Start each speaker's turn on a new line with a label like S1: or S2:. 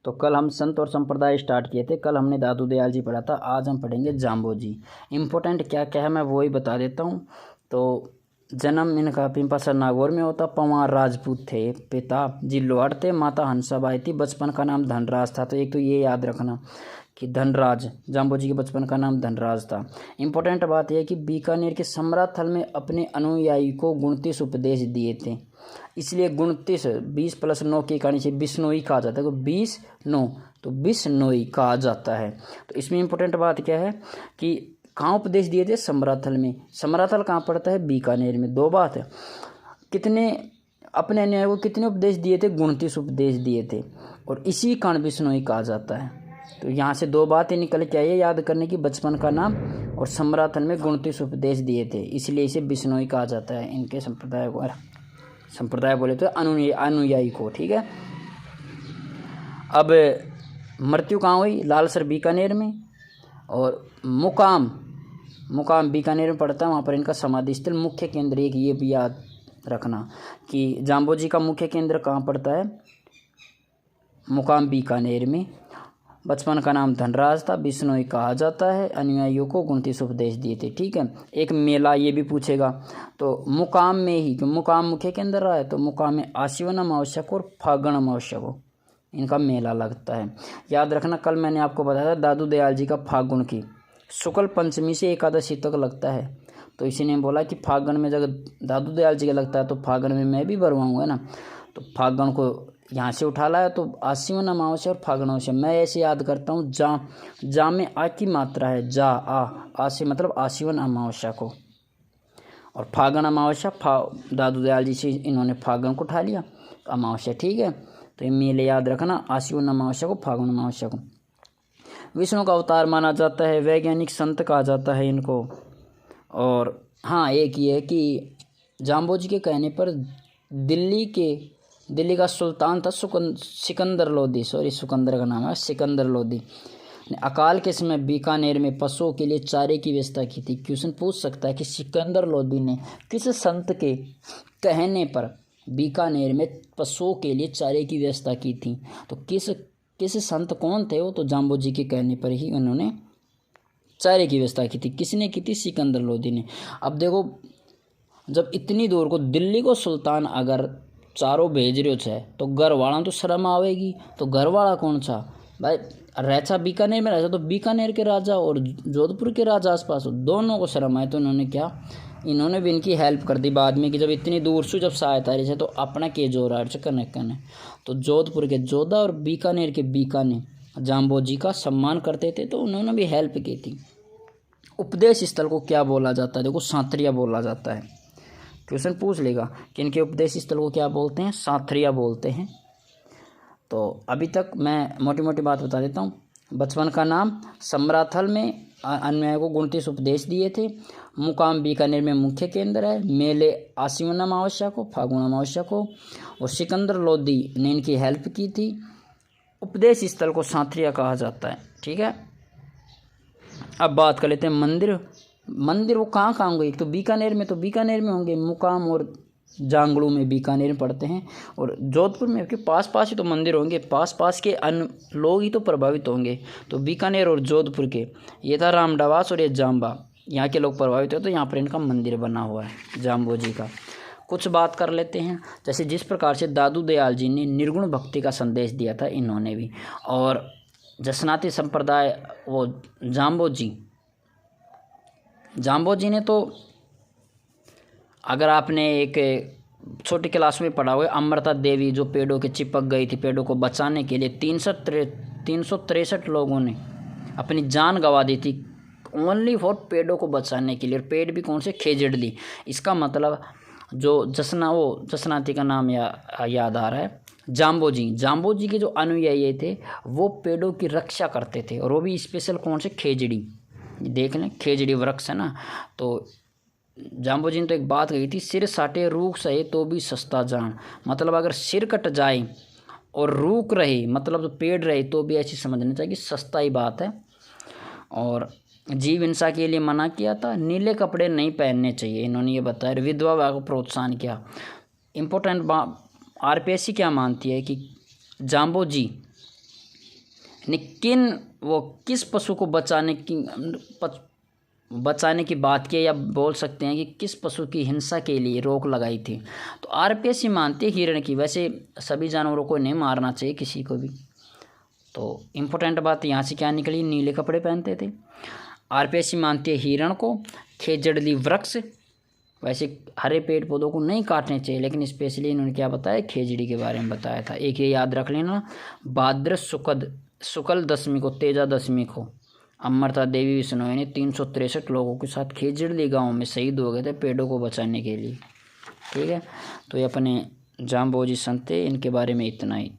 S1: तो कल हम संत और संप्रदाय स्टार्ट किए थे। कल हमने दादू दयाल जी पढ़ा था, आज हम पढ़ेंगे जाम्बो जी। इम्पोर्टेंट क्या क्या है मैं वही बता देता हूँ। तो जन्म इनका पिंपलसर नागौर में होता। पंवार राजपूत थे, पिता जिल्लोहार थे, माता हंसाबाई थी। बचपन का नाम धनराज था। तो एक तो ये याद रखना कि धनराज, जाम्बो जी के बचपन का नाम धनराज था। इम्पोर्टेंट बात यह है कि बीकानेर के सम्राथल में अपने अनुयायी को 29 उपदेश दिए थे। इसलिए 29 20 + 9 की कहानी से बिश्नोई कहा जाता है। तो 20 9 तो बिश्नोई कहा जाता है। तो इसमें इम्पोर्टेंट बात क्या है कि कहाँ उपदेश दिए थे? सम्राथल में। सम्राथल कहाँ पड़ता है? बीकानेर में। दो बात है, कितने अपने अनुयायी को कितने उपदेश दिए थे? 29 उपदेश दिए थे, और इसी कारण बिश्नोई कहा जाता है। तो यहाँ से दो बातें निकल के आई है याद करने की, बचपन का नाम और सम्राथल में 29 उपदेश दिए थे, इसलिए इसे बिश्नोई कहा जाता है। इनके संप्रदाय बोले तो अनुयायी को, ठीक है। अब मृत्यु कहाँ हुई? लालसर बीकानेर में, और मुकाम बीकानेर में पड़ता है। वहाँ पर इनका समाधि स्थल, मुख्य केंद्र एक ये भी याद रखना कि जाम्बो जी का मुख्य केंद्र कहाँ पड़ता है? मुकाम बीकानेर में। बचपन का नाम धनराज था, बिश्नोई कहा जाता है। अनुयायियों को 29 उपदेश दिए थे, ठीक है। एक मेला ये भी पूछेगा, तो मुकाम में ही, क्यों मुकाम मुख्य केंद्र रहा है, तो मुकाम में आश्विन अमावस्या को और फागण अमावस्या को इनका मेला लगता है। याद रखना, कल मैंने आपको बताया था दादू दयाल जी का फागुन की शुक्ल पंचमी से एकादशी तक लगता है। तो इसी ने बोला कि फागण में जब दादू दयाल जी का लगता है तो फागण में मैं भी भरवाऊँगा ना। तो फागण को यहाँ से उठा लाया, तो आश्विन अमावस्या और फागण अमावस्या मैं ऐसे याद करता हूँ। जा में आ की मात्रा है, जा आ से मतलब आश्विन अमावस्या को, और फागण अमावस्या दादू दयाल जी से इन्होंने फागण को उठा लिया, अमावस्या, ठीक है। तो ये मेले याद रखना, आश्विन अमावस्या को, फागुन अमावस्या को। विष्णु का अवतार माना जाता है, वैज्ञानिक संत कहा जाता है इनको। और हाँ, एक ये है कि जाम्बो जी के कहने पर दिल्ली का सुल्तान था सिकंदर लोदी, सिकंदर का नाम है सिकंदर लोदी ने अकाल के समय बीकानेर में पशुओं के लिए चारे की व्यवस्था की थी। क्वेश्चन पूछ सकता है कि सिकंदर लोदी ने किस संत के कहने पर बीकानेर में पशुओं के लिए चारे की व्यवस्था की थी? तो किस संत कौन थे वो? तो जाम्बो जी के कहने पर ही उन्होंने चारे की व्यवस्था की थी। किसने की थी? सिकंदर लोदी ने। अब देखो, जब इतनी दूर को दिल्ली को सुल्तान अगर चारों भेज रहे हो तो घर वाला तो शर्म आवेगी। तो घर वाला कौन सा भाई? रहता बीकानेर में रहता, तो बीकानेर के राजा और जोधपुर के राजा आसपास, दोनों को शर्म आए। तो इन्होंने भी इनकी हेल्प कर दी बाद में कि जब इतनी दूर से जब सहायता रही है तो अपना के जोर करने। तो जोधपुर के जोधा और बीकानेर के बीकाने जाम्बो जी का सम्मान करते थे, तो उन्होंने भी हेल्प की थी। उपदेश स्थल को क्या बोला जाता है? देखो, साथरिया बोला जाता है। क्वेश्चन पूछ लेगा कि इनके उपदेश स्थल को क्या बोलते हैं? साथरिया बोलते हैं। तो अभी तक मैं मोटी मोटी बात बता देता हूँ। बचपन का नाम सम्राथल में अनुयायियों को 29 उपदेश दिए थे। मुकाम बीकानेर में मुख्य केंद्र है। मेले आश्विन अमावस्या को, फागुन अमावस्या को, और सिकंदर लोदी ने इनकी हेल्प की थी। उपदेश स्थल को साथरिया कहा जाता है, ठीक है। अब बात कर लेते हैं मंदिर वो कहाँ होंगे? एक तो बीकानेर में होंगे, मुकाम और जांगड़ू में बीकानेर में पड़ते हैं, और जोधपुर में के पास ही तो मंदिर होंगे। पास के अन्य लोग ही तो प्रभावित होंगे। तो बीकानेर और जोधपुर के, ये था रामडावास और ये जाम्बा, यहाँ के लोग प्रभावित हो, तो यहाँ पर इनका मंदिर बना हुआ है जाम्बो जी का। कुछ बात कर लेते हैं, जैसे जिस प्रकार से दादू दयाल जी ने निर्गुण भक्ति का संदेश दिया था, इन्होंने भी। और जसनाती संप्रदाय वो जाम्बो जी ने तो, अगर आपने एक छोटी क्लास में पढ़ा हुआ है, अमृता देवी जो पेड़ों के चिपक गई थी, पेड़ों को बचाने के लिए 363 लोगों ने अपनी जान गंवा दी थी, ओनली फॉर पेड़ों को बचाने के लिए। और पेड़ भी कौन से? खेजड़ली। इसका मतलब जो जसनाती का नाम याद आ रहा है, जाम्बो जी के जो अनुयायी थे वो पेड़ों की रक्षा करते थे, और वो भी स्पेशल कौन से? खेजड़ी। देख लें, खेजड़ी वृक्ष है ना। तो जाम्बो जी ने तो एक बात कही थी, सिर साटे रूख सहे तो भी सस्ता जान। मतलब अगर सिर कट जाए और रूख रहे, मतलब तो पेड़ रहे, तो भी ऐसी समझना चाहिए कि सस्ता ही बात है। और जीव हिंसा के लिए मना किया था, नीले कपड़े नहीं पहनने चाहिए, इन्होंने ये बताया। विधवा विवाह को प्रोत्साहन किया। इम्पोर्टेंट आरपीएससी क्या मानती है कि जाम्बो जी लेकिन वो किस पशु को बचाने की बात की, या बोल सकते हैं कि किस पशु की हिंसा के लिए रोक लगाई थी। तो आरपीएससी मानती है हिरण की। वैसे सभी जानवरों को नहीं मारना चाहिए किसी को भी। तो इम्पोर्टेंट बात यहाँ से क्या निकली, नीले कपड़े पहनते थे। आरपीएससी मानती है हिरण को। खेजड़ली वृक्ष, वैसे हरे पेड़ पौधों को नहीं काटने चाहिए, लेकिन स्पेशली इन्होंने क्या बताया, खेजड़ी के बारे में बताया था। एक ये याद रख लेना, भाद्र शुक्ल दशमी को, तेजा दशमी को अमृता देवी बिश्नोई ने 363 लोगों के साथ खेजड़ी गांव में शहीद हो गए थे पेड़ों को बचाने के लिए। ठीक है, तो ये अपने जांबोजी संत थे, इनके बारे में इतना ही।